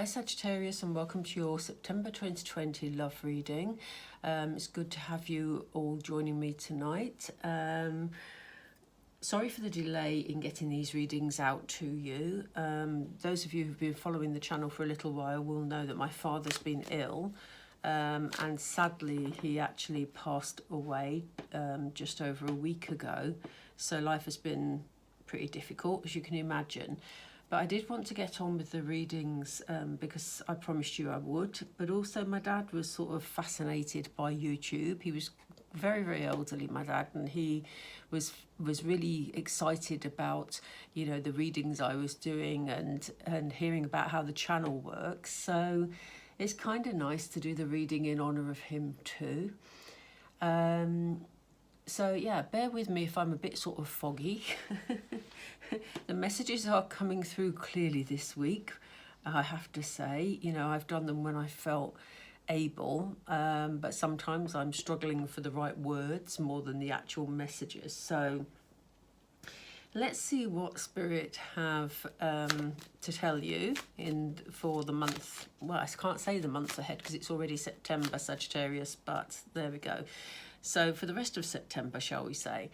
Hi Sagittarius, and welcome to your September 2020 love reading. It's good to have you all joining me tonight. Sorry for the delay in getting these readings out to you. Those of you who've been following the channel for a little while will know that my father's been ill, and sadly he actually passed away just over a week ago. So life has been pretty difficult, as you can imagine. But I did want to get on with the readings because I promised you I would. But also my dad was sort of fascinated by YouTube. He was very, very elderly, my dad, and he was really excited about, you know, the readings I was doing and hearing about how the channel works. So it's kind of nice to do the reading in honour of him too. So yeah, bear with me if I'm a bit sort of foggy. The messages are coming through clearly this week, I have to say. You know, I've done them when I felt able, but sometimes I'm struggling for the right words more than the actual messages. So let's see what Spirit have to tell you for the month. Well, I can't say the months ahead because it's already September, Sagittarius, but there we go. So for the rest of September, shall we say.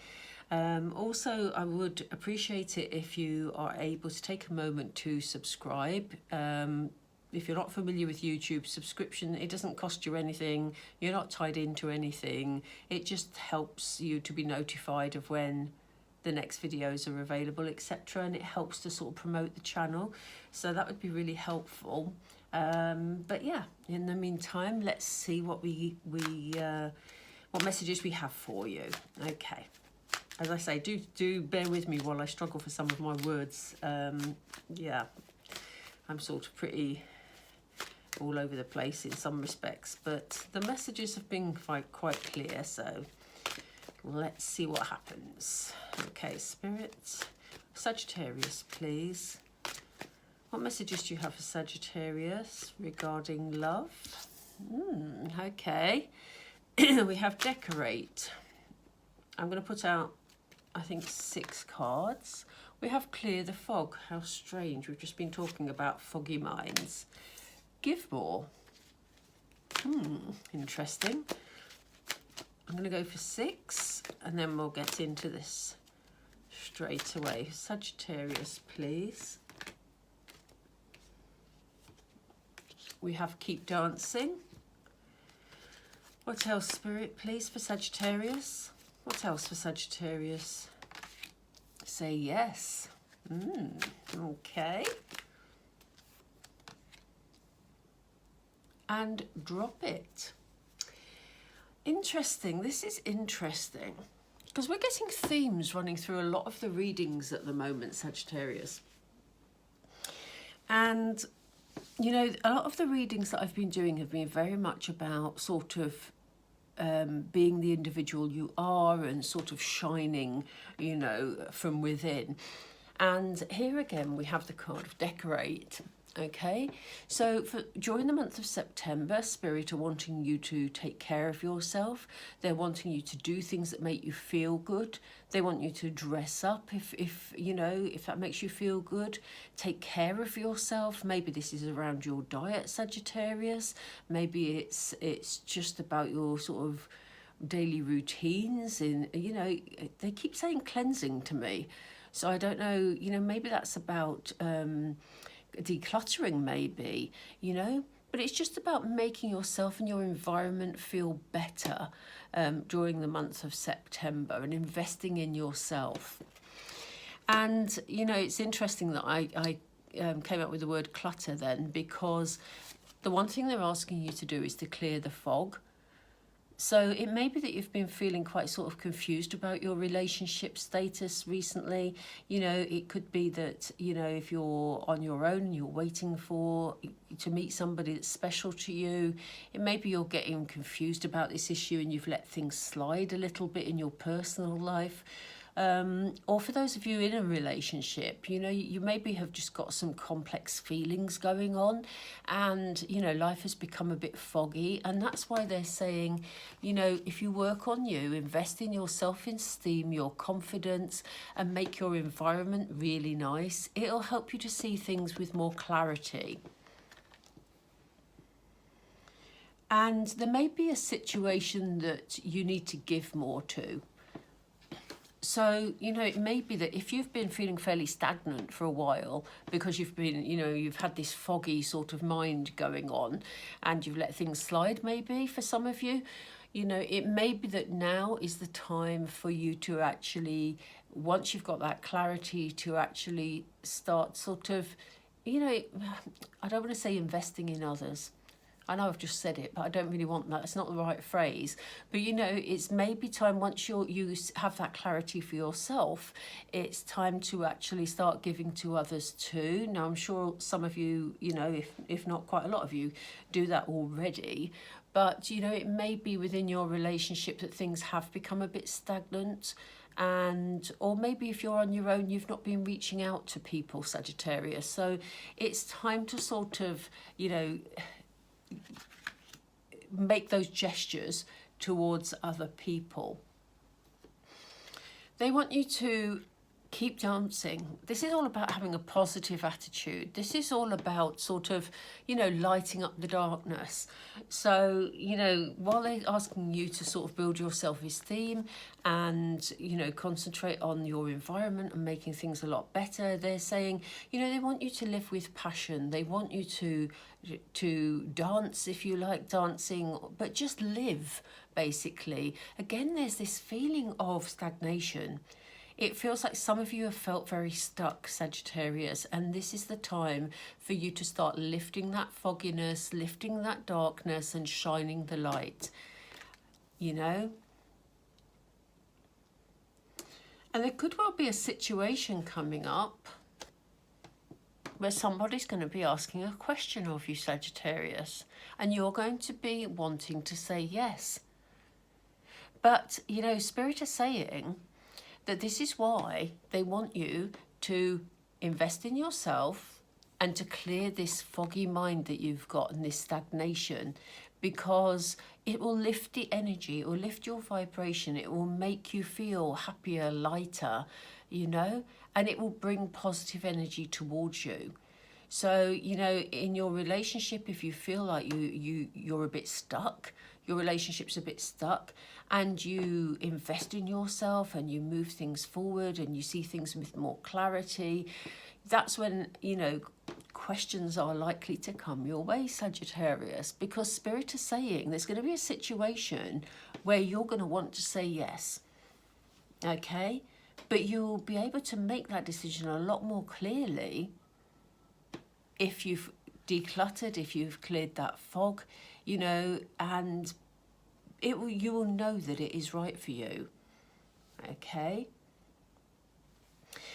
Also, I would appreciate it if you are able to take a moment to subscribe. If you're not familiar with YouTube, subscription, it doesn't cost you anything. You're not tied into anything. It just helps you to be notified of when the next videos are available, etc. And it helps to sort of promote the channel. So that would be really helpful. But yeah, in the meantime, let's see what what messages we have for you. Okay. As I say, do bear with me while I struggle for some of my words. Yeah, I'm sort of pretty all over the place in some respects, but the messages have been quite clear, so let's see what happens. Okay, Spirit, Sagittarius, please. What messages do you have for Sagittarius regarding love? Okay, we have decorate. I'm going to put out, I think, 6 cards. We have clear the fog. How strange. We've just been talking about foggy minds. Give more. Interesting. I'm going to go for 6 and then we'll get into this straight away. Sagittarius, please. We have keep dancing. What else, Spirit, please, for Sagittarius? What else for Sagittarius? Say yes. Okay. And drop it. Interesting. This is interesting because we're getting themes running through a lot of the readings at the moment, Sagittarius. And, you know, a lot of the readings that I've been doing have been very much about sort of being the individual you are and sort of shining, you know, from within. And here again, we have the card of decorate. Okay, so during the month of September, Spirit are wanting you to take care of yourself. They're wanting you to do things that make you feel good. They want you to dress up if you know, if that makes you feel good. Take care of yourself. Maybe this is around your diet, Sagittarius. Maybe it's just about your sort of daily routines. In, you know, they keep saying cleansing to me, so I don't know. You know, maybe that's about decluttering, maybe, you know, but it's just about making yourself and your environment feel better during the month of September and investing in yourself. And, you know, it's interesting that I came up with the word clutter then, because the one thing they're asking you to do is to clear the fog. So it may be that you've been feeling quite sort of confused about your relationship status recently. You know, it could be that, you know, if you're on your own, you're waiting to meet somebody that's special to you. It may be you're getting confused about this issue and you've let things slide a little bit in your personal life. Or for those of you in a relationship, you know, you maybe have just got some complex feelings going on and, you know, life has become a bit foggy. And that's why they're saying, you know, if you work on you, invest in your self-esteem, your confidence, and make your environment really nice, it'll help you to see things with more clarity. And there may be a situation that you need to give more to. So, you know, it may be that if you've been feeling fairly stagnant for a while because you've been, you know, you've had this foggy sort of mind going on and you've let things slide, maybe for some of you, you know, it may be that now is the time for you to actually, once you've got that clarity, to actually start sort of, you know, I don't want to say investing in others. I know I've just said it, but I don't really want that. It's not the right phrase. But, you know, it's maybe time, once you have that clarity for yourself, it's time to actually start giving to others too. Now, I'm sure some of you, you know, if not quite a lot of you, do that already. But, you know, it may be within your relationship that things have become a bit stagnant. And or maybe if you're on your own, you've not been reaching out to people, Sagittarius. So it's time to sort of, you know, make those gestures towards other people. They want you to keep dancing. This is all about having a positive attitude. This is all about sort of, you know, lighting up the darkness. So, you know, while they're asking you to sort of build your self-esteem and, you know, concentrate on your environment and making things a lot better, they're saying, you know, they want you to live with passion. They want you to dance if you like dancing, but just live, basically. Again, there's this feeling of stagnation. It feels like some of you have felt very stuck, Sagittarius, and this is the time for you to start lifting that fogginess, lifting that darkness and shining the light, you know? And there could well be a situation coming up where somebody's going to be asking a question of you, Sagittarius, and you're going to be wanting to say yes. But, you know, Spirit is saying that this is why they want you to invest in yourself and to clear this foggy mind that you've got and this stagnation, because it will lift the energy, it will lift your vibration, it will make you feel happier, lighter, you know, and it will bring positive energy towards you. So, you know, in your relationship, if you feel like you're a bit stuck, your relationship's a bit stuck, and you invest in yourself and you move things forward and you see things with more clarity, that's when, you know, questions are likely to come your way, Sagittarius, because Spirit is saying there's going to be a situation where you're going to want to say yes, okay? But you'll be able to make that decision a lot more clearly if you've decluttered, if you've cleared that fog, you know, and you will know that it is right for you, okay?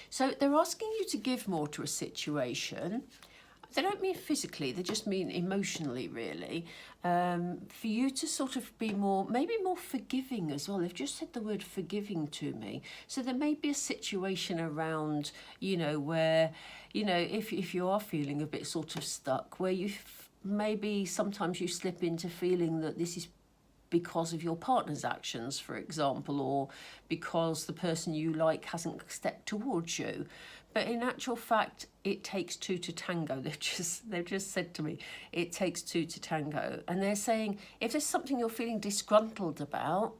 So they're asking you to give more to a situation. They don't mean physically, they just mean emotionally, really. For you to sort of be more, maybe more forgiving as well. They've just said the word forgiving to me. So there may be a situation around, you know, where, you know, if you are feeling a bit sort of stuck, where you maybe sometimes you slip into feeling that this is because of your partner's actions, for example, or because the person you like hasn't stepped towards you. But in actual fact, it takes two to tango. They've just said to me, it takes two to tango. And they're saying, if there's something you're feeling disgruntled about,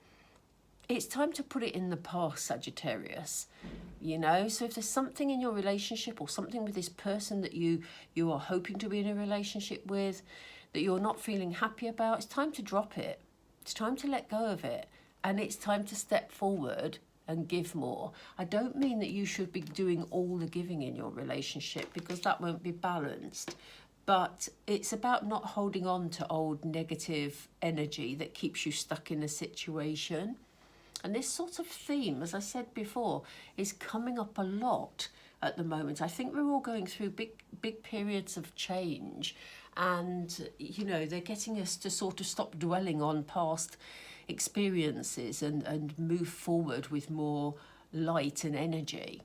it's time to put it in the past, Sagittarius. You know, so if there's something in your relationship or something with this person that you are hoping to be in a relationship with that you're not feeling happy about, it's time to drop it. It's time to let go of it. And it's time to step forward and give more. I don't mean that you should be doing all the giving in your relationship, because that won't be balanced. But it's about not holding on to old negative energy that keeps you stuck in a situation. And this sort of theme, as I said before, is coming up a lot at the moment. I think we're all going through big periods of change. And, you know, they're getting us to sort of stop dwelling on past experiences and move forward with more light and energy.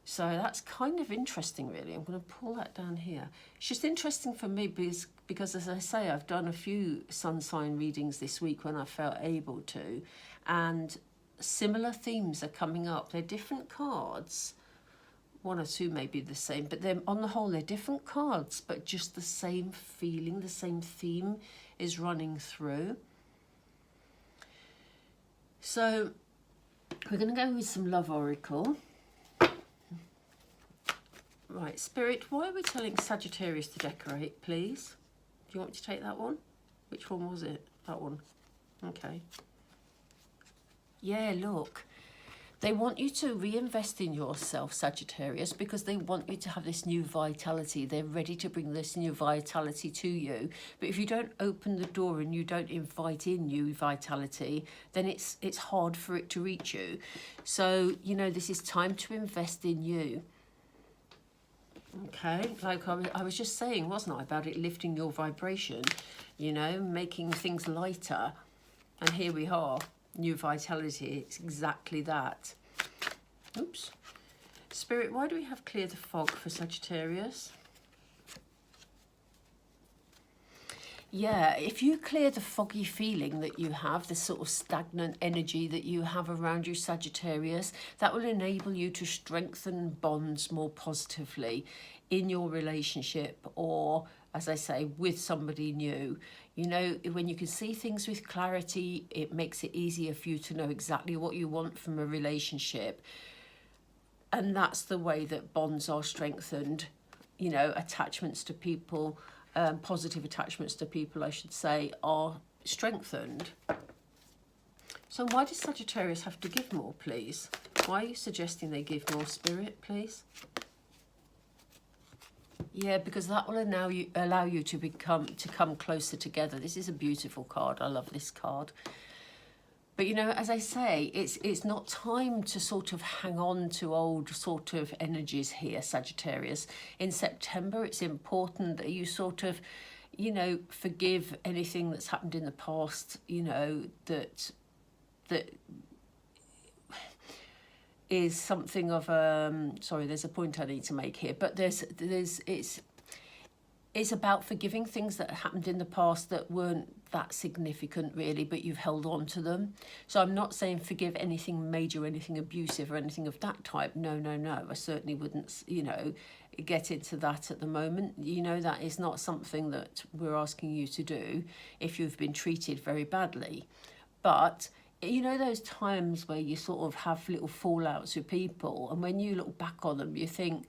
So that's kind of interesting, really. I'm going to pull that down here. It's just interesting for me because as I say, I've done a few sun sign readings this week when I felt able to, and similar themes are coming up. They're different cards. one or two may be the same, but they're, on the whole, they're different cards, but just the same feeling, the same theme is running through. So we're going to go with some love oracle. Right, Spirit, why are we telling Sagittarius to decorate, please? Do you want me to take that one? Which one was it? That one. Okay. Yeah, look. They want you to reinvest in yourself, Sagittarius, because they want you to have this new vitality. They're ready to bring this new vitality to you. But if you don't open the door and you don't invite in new vitality, then it's hard for it to reach you. So, you know, this is time to invest in you. Okay, like I was just saying, wasn't I, about it lifting your vibration, you know, making things lighter. And here we are, new vitality, it's exactly that. Oops. Spirit, why do we have clear the fog for Sagittarius? Yeah, if you clear the foggy feeling that you have, the sort of stagnant energy that you have around you, Sagittarius, that will enable you to strengthen bonds more positively in your relationship, or, as I say, with somebody new. You know, when you can see things with clarity, it makes it easier for you to know exactly what you want from a relationship. And that's the way that bonds are strengthened, you know, attachments to people. Positive attachments to people, I should say, are strengthened. So why does Sagittarius have to give more, please? Why are you suggesting they give more, Spirit, please? Yeah, because that will allow you to come closer together. This is a beautiful card. I love this card. But, you know, as I say, it's not time to sort of hang on to old sort of energies here, Sagittarius. In September, it's important that you sort of, you know, forgive anything that's happened in the past, you know, that is something of sorry, there's a point I need to make here, but it's about forgiving things that happened in the past that weren't that significant really, but you've held on to them. So I'm not saying forgive anything major, anything abusive or anything of that type. No. I certainly wouldn't, you know, get into that at the moment. You know, that is not something that we're asking you to do if you've been treated very badly. But you know those times where you sort of have little fallouts with people, and when you look back on them, you think,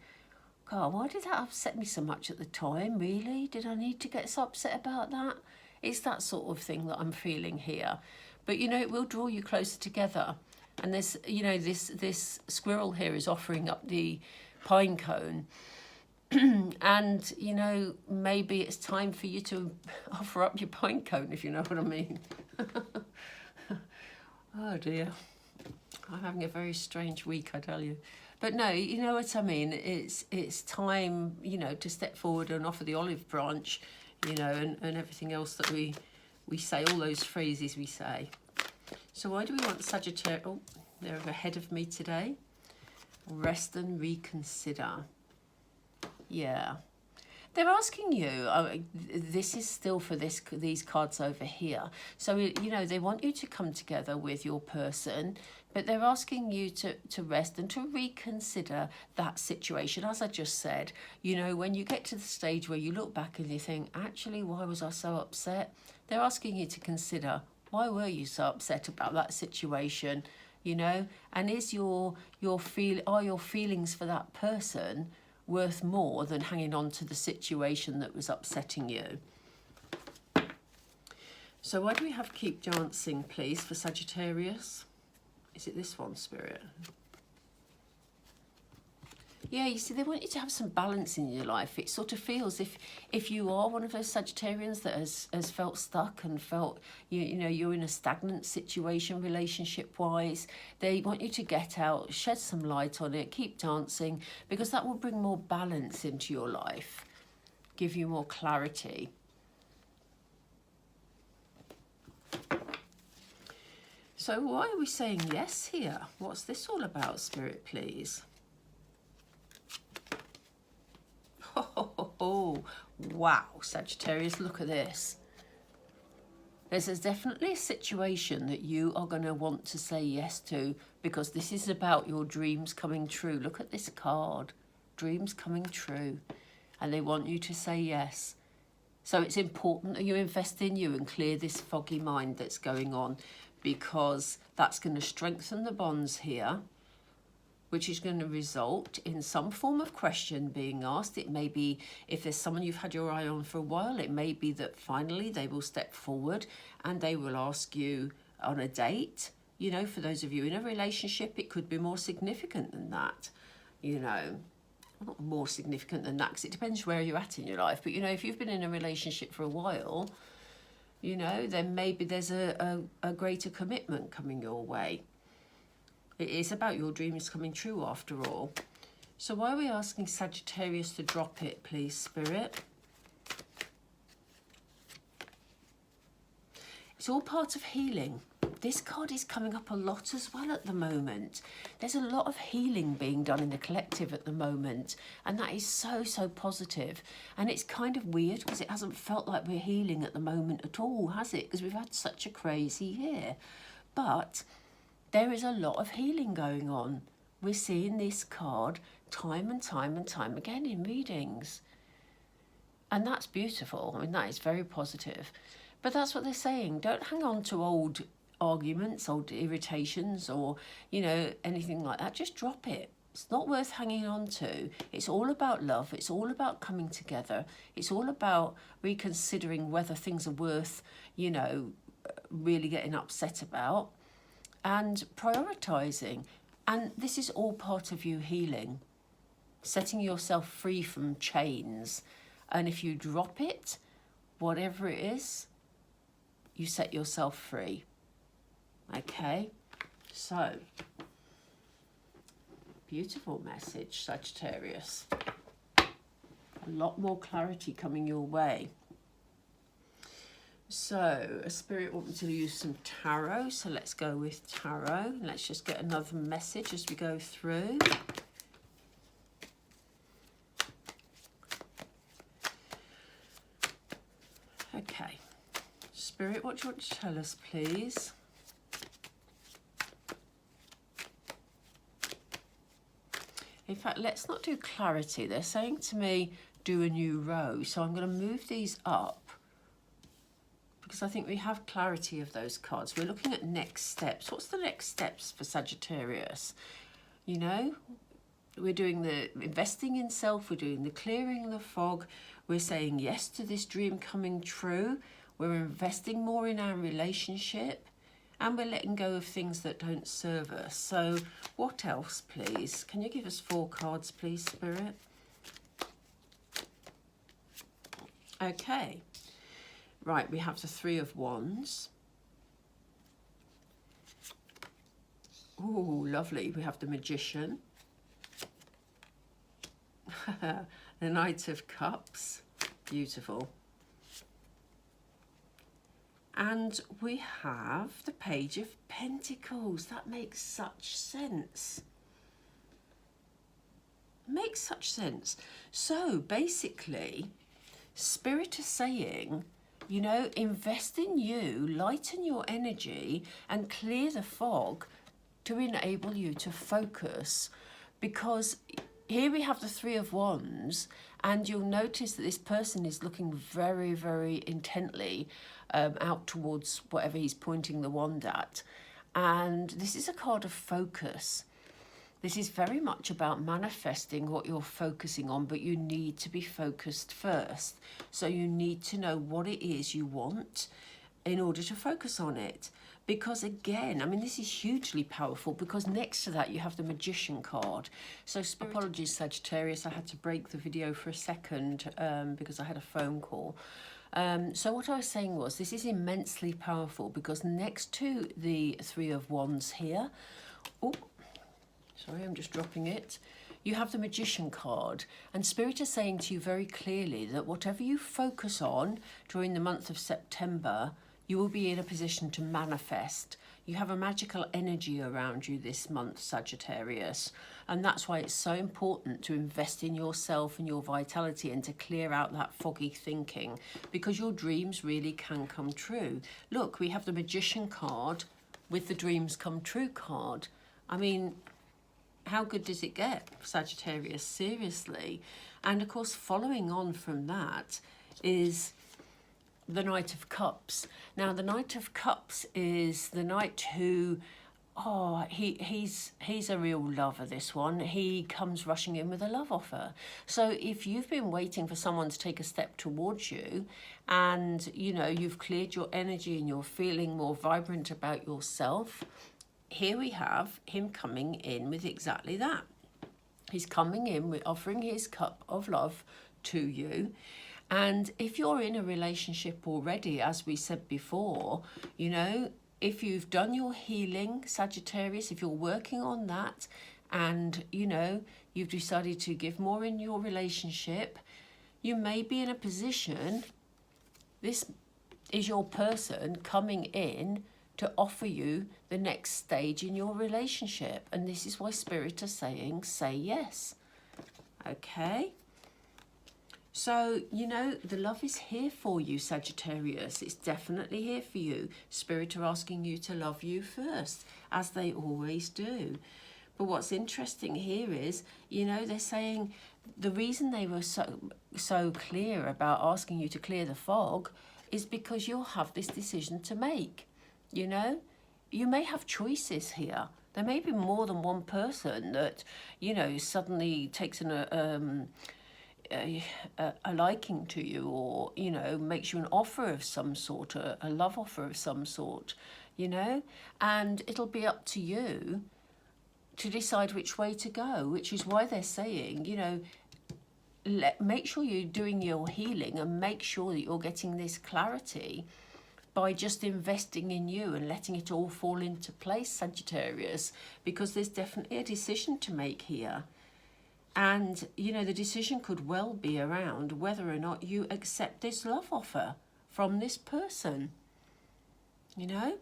God, why did that upset me so much at the time, really? Did I need to get so upset about that? It's that sort of thing that I'm feeling here. But, you know, it will draw you closer together. And this, you know, this squirrel here is offering up the pine cone. And, you know, maybe it's time for you to offer up your pine cone, if you know what I mean. Oh, dear. I'm having a very strange week, I tell you. But no, you know what I mean? It's time, you know, to step forward and offer the olive branch, you know, and everything else that we say, all those phrases we say. So why do we want Sagittarius? Oh, they're ahead of me today. Rest and reconsider. Yeah. They're asking you, this is still for these cards over here. So, you know, they want you to come together with your person, but they're asking you to rest and to reconsider that situation. As I just said, you know, when you get to the stage where you look back and you think, actually, why was I so upset? They're asking you to consider, why were you so upset about that situation? You know, and is are your feelings for that person worth more than hanging on to the situation that was upsetting you? So why do we have keep dancing, please, for Sagittarius? Is it this one, Spirit? Yeah, you see, they want you to have some balance in your life. It sort of feels if you are one of those Sagittarians that has felt stuck and felt, you know, you're in a stagnant situation relationship-wise, they want you to get out, shed some light on it, keep dancing, because that will bring more balance into your life, give you more clarity. So why are we saying yes here? What's this all about, Spirit, please? Oh, wow, Sagittarius, look at this. There's definitely a situation that you are going to want to say yes to, because this is about your dreams coming true. Look at this card. dreams coming true, and they want you to say yes. So it's important that you invest in you and clear this foggy mind that's going on, because that's going to strengthen the bonds here, which is going to result in some form of question being asked. It may be, if there's someone you've had your eye on for a while, it may be that finally they will step forward and they will ask you on a date. You know, for those of you in a relationship, it could be more significant than that, you know. Not more significant than that, because it depends where you're at in your life. But, you know, if you've been in a relationship for a while, you know, then maybe there's a greater commitment coming your way. It is about your dreams coming true after all. So why are we asking Sagittarius to drop it, please, Spirit? It's all part of healing. This card is coming up a lot as well at the moment. There's a lot of healing being done in the collective at the moment, and that is so, so positive. And it's kind of weird because it hasn't felt like we're healing at the moment at all, has it? Because we've had such a crazy year. But there is a lot of healing going on. We're seeing this card time and time and time again in readings. And that's beautiful. I mean, that is very positive. But that's what they're saying. Don't hang on to old arguments, old irritations, or, you know, anything like that. Just drop it. It's not worth hanging on to. It's all about love. It's all about coming together. It's all about reconsidering whether things are worth, you know, really getting upset about, and prioritizing. And this is all part of you healing, setting yourself free from chains. And if you drop it, whatever it is, you set yourself free. Okay, so beautiful message, Sagittarius. A lot more clarity coming your way. So, a spirit wants me to use some tarot, so let's go with tarot. Let's just get another message as we go through. Okay, Spirit, what do you want to tell us, please? In fact, let's not do clarity. They're saying to me, do a new row. So I'm going to move these up, because I think we have clarity of those cards. We're looking at next steps. What's the next steps for Sagittarius? You know, we're doing the investing in self. We're doing the clearing the fog. We're saying yes to this dream coming true. We're investing more in our relationship. And we're letting go of things that don't serve us. So what else, please? Can you give us 4 cards, please, Spirit? Okay. Right, we have the 3 of Wands. Oh, lovely. We have the Magician. The Knight of Cups. Beautiful. And we have the Page of Pentacles. That makes such sense. Makes such sense. So basically, Spirit is saying, you know, invest in you, lighten your energy and clear the fog to enable you to focus. Because here we have the 3 of Wands, and you'll notice that this person is looking very, very intently out towards whatever he's pointing the wand at. And this is a card of focus. This is very much about manifesting what you're focusing on, but you need to be focused first. So you need to know what it is you want in order to focus on it. Because again, I mean, this is hugely powerful, because next to that you have the Magician card. So apologies, Sagittarius, I had to break the video for a second because I had a phone call. So what I was saying was, this is immensely powerful, because next to the 3 of Wands here, oh, sorry, I'm just dropping it, you have the Magician card. And Spirit is saying to you very clearly that whatever you focus on during the month of September, you will be in a position to manifest. You have a magical energy around you this month, Sagittarius. And that's why it's so important to invest in yourself and your vitality, and to clear out that foggy thinking, because your dreams really can come true. Look, we have the Magician card with the dreams come true card. I mean, how good does it get, Sagittarius? Seriously. And of course, following on from that is the Knight of Cups. Now, the Knight of Cups is the knight who, oh, he's a real lover, this one. He comes rushing in with a love offer. So if you've been waiting for someone to take a step towards you and, you know, you've cleared your energy and you're feeling more vibrant about yourself, here we have him coming in with exactly that. He's coming in with offering his cup of love to you. And if you're in a relationship already, as we said before, you know, if you've done your healing, Sagittarius, if you're working on that and, you know, you've decided to give more in your relationship, you may be in a position, this is your person coming in to offer you the next stage in your relationship. And this is why Spirit are saying, say yes. Okay? So, you know, the love is here for you, Sagittarius. It's definitely here for you. Spirit are asking you to love you first, as they always do. But what's interesting here is, you know, they're saying the reason they were so clear about asking you to clear the fog is because you'll have this decision to make. You know, you may have choices here. There may be more than one person that, you know, suddenly takes a liking to you, or, you know, makes you an offer of some sort, a love offer of some sort, you know, and it'll be up to you to decide which way to go, which is why they're saying, you know, make sure you're doing your healing and make sure that you're getting this clarity by just investing in you and letting it all fall into place, Sagittarius, because there's definitely a decision to make here. And, you know, the decision could well be around whether or not you accept this love offer from this person, you know?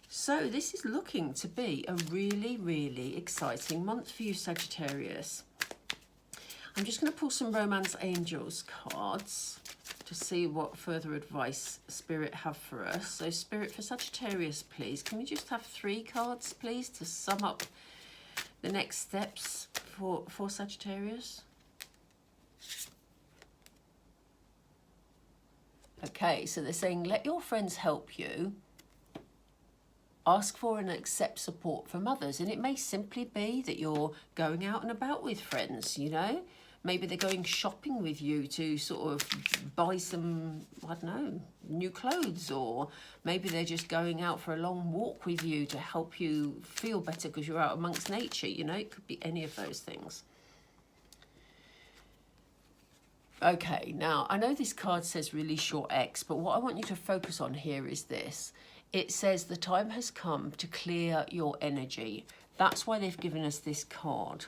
So this is looking to be a really, really exciting month for you, Sagittarius. I'm just going to pull some Romance Angels cards to see what further advice Spirit have for us. So Spirit for Sagittarius, please. Can we just have 3 cards, please, to sum up the next steps for Sagittarius? Okay, so they're saying, let your friends help you. Ask for and accept support from others. And it may simply be that you're going out and about with friends, you know. Maybe they're going shopping with you to sort of buy some, I don't know, new clothes, or maybe they're just going out for a long walk with you to help you feel better because you're out amongst nature, you know. It could be any of those things. Okay, now, I know this card says release your ex, but what I want you to focus on here is this. It says the time has come to clear your energy. That's why they've given us this card.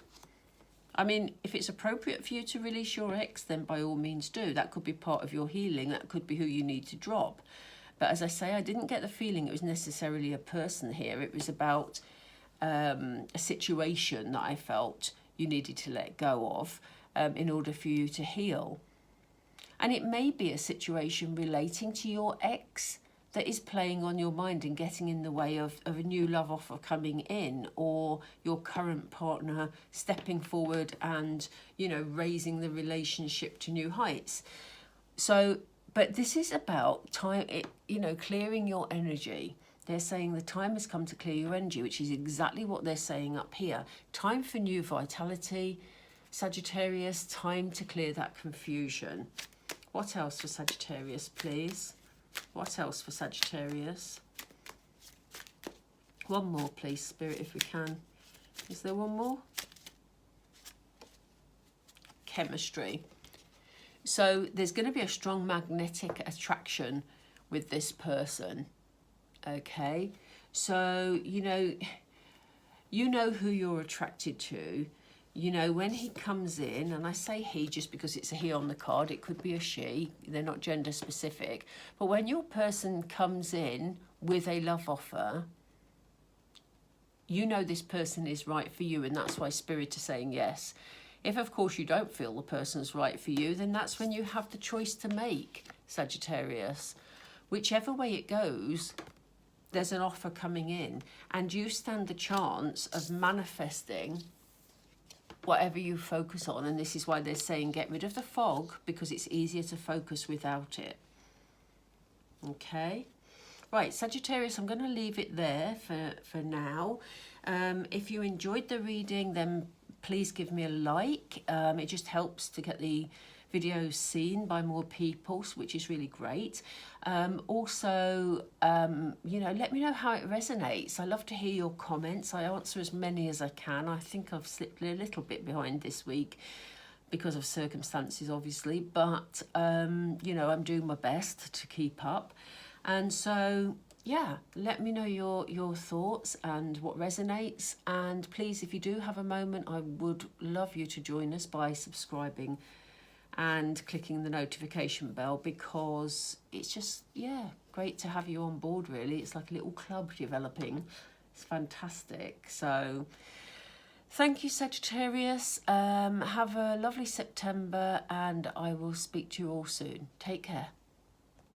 I mean, if it's appropriate for you to release your ex, then by all means do. That could be part of your healing. That could be who you need to drop. But as I say, I didn't get the feeling it was necessarily a person here. It was about a situation that I felt you needed to let go of in order for you to heal. And it may be a situation relating to your ex that is playing on your mind and getting in the way of a new love offer coming in, or your current partner stepping forward and, you know, raising the relationship to new heights. So, but this is about time, you know, clearing your energy. They're saying the time has come to clear your energy, which is exactly what they're saying up here. Time for new vitality, Sagittarius, time to clear that confusion. What else for Sagittarius, please? What else for Sagittarius? One more, please, Spirit, if we can. Is there one more? Chemistry. So there's going to be a strong magnetic attraction with this person. Okay? So, you know who you're attracted to. You know, when he comes in, and I say he just because it's a he on the card, it could be a she, they're not gender specific. But when your person comes in with a love offer, you know this person is right for you, and that's why Spirit is saying yes. If, of course, you don't feel the person's right for you, then that's when you have the choice to make, Sagittarius. Whichever way it goes, there's an offer coming in, and you stand the chance of manifesting whatever you focus on. And this is why they're saying get rid of the fog, because it's easier to focus without it. Okay. Right, Sagittarius, I'm going to leave it there for now. If you enjoyed the reading, then please give me a like. It just helps to get the videos seen by more people, which is really great. Also, you know, let me know how it resonates. I love to hear your comments. I answer as many as I can. I think I've slipped a little bit behind this week because of circumstances, obviously, but you know, I'm doing my best to keep up. And so, yeah, let me know your thoughts and what resonates. And please, if you do have a moment, I would love you to join us by subscribing and clicking the notification bell, because it's just, yeah, great to have you on board, really. It's like a little club developing. It's fantastic. So thank you, Sagittarius. Have a lovely September, and I will speak to you all soon. Take care.